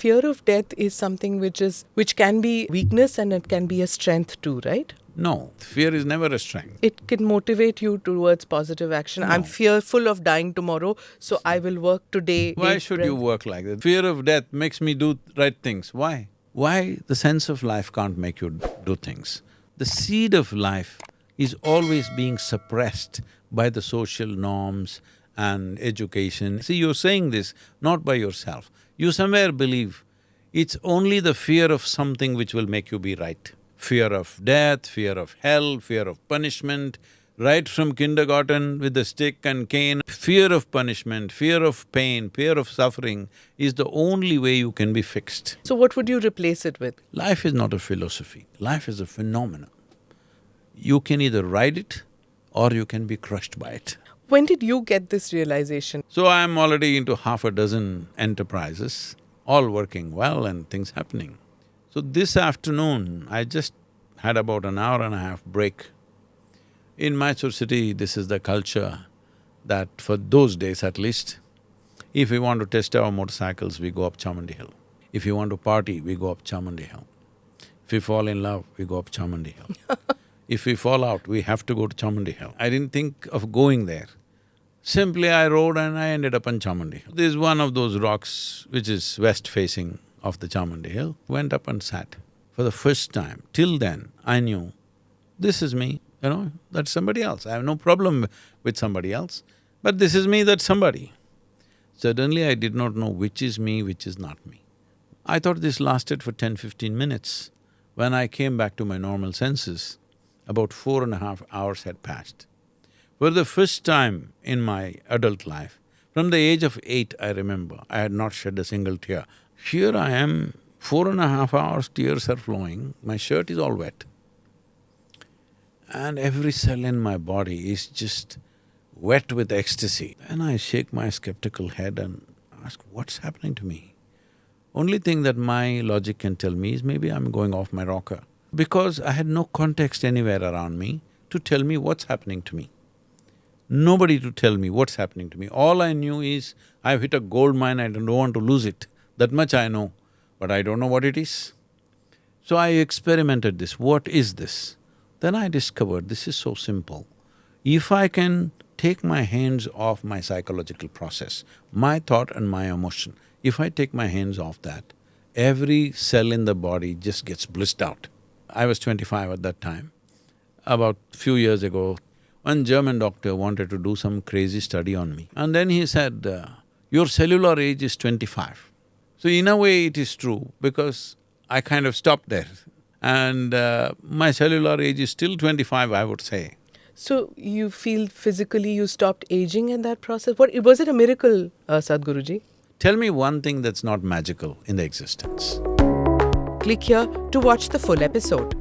fear of death is something which can be weakness and it can be a strength too, right? No, fear is never a strength. It can motivate you towards positive action. No. I'm fearful of dying tomorrow, so I will work today. Why take should breath. you work like that? Fear of death makes me do right things. Why? Why the sense of life can't make you do things? The seed of life is always being suppressed by the social norms and education. See, you're saying this not by yourself. You somewhere believe it's only the fear of something which will make you be right. Fear of death, fear of hell, fear of punishment, right from kindergarten with the stick and cane. Fear of punishment, fear of pain, fear of suffering is the only way you can be fixed. So what would you replace it with? Life is not a philosophy, life is a phenomenon. You can either ride it or you can be crushed by it. When did you get this realization? So I'm already into half a dozen enterprises, all working well and things happening. So this afternoon, I just had about an hour and a half break. In Mysore City, this is the culture that for those days at least, if we want to test our motorcycles, we go up Chamundi Hill. If you want to party, we go up Chamundi Hill. If we fall in love, we go up Chamundi Hill. If we fall out, we have to go to Chamundi Hill. I didn't think of going there. Simply I rode and I ended up on Chamundi Hill. There's one of those rocks which is west-facing of the Chamundi Hill, went up and sat. For the first time, till then, I knew, this is me, that's somebody else. I have no problem with somebody else, but this is me, that's somebody. Suddenly I did not know which is me, which is not me. I thought this lasted for 10-15 minutes. When I came back to my normal senses, about 4.5 hours had passed. For the first time in my adult life, from the age of 8, I remember, I had not shed a single tear. Here I am, 4.5 hours, tears are flowing, my shirt is all wet. And every cell in my body is just wet with ecstasy. And I shake my skeptical head and ask, what's happening to me? Only thing that my logic can tell me is maybe I'm going off my rocker. Because I had no context anywhere around me to tell me what's happening to me. Nobody to tell me what's happening to me. All I knew is, I've hit a gold mine, I don't want to lose it. That much I know, but I don't know what it is. So I experimented this, what is this? Then I discovered this is so simple. If I can take my hands off my psychological process, my thought and my emotion, if I take my hands off that, every cell in the body just gets blissed out. I was 25 at that time. About few years ago, one German doctor wanted to do some crazy study on me. And then he said, your cellular age is 25. So in a way it is true because I kind of stopped there. And my cellular age is still 25, I would say. So you feel physically you stopped aging in that process? Was it a miracle, Sadhguruji? Tell me one thing that's not magical in the existence. Click here to watch the full episode.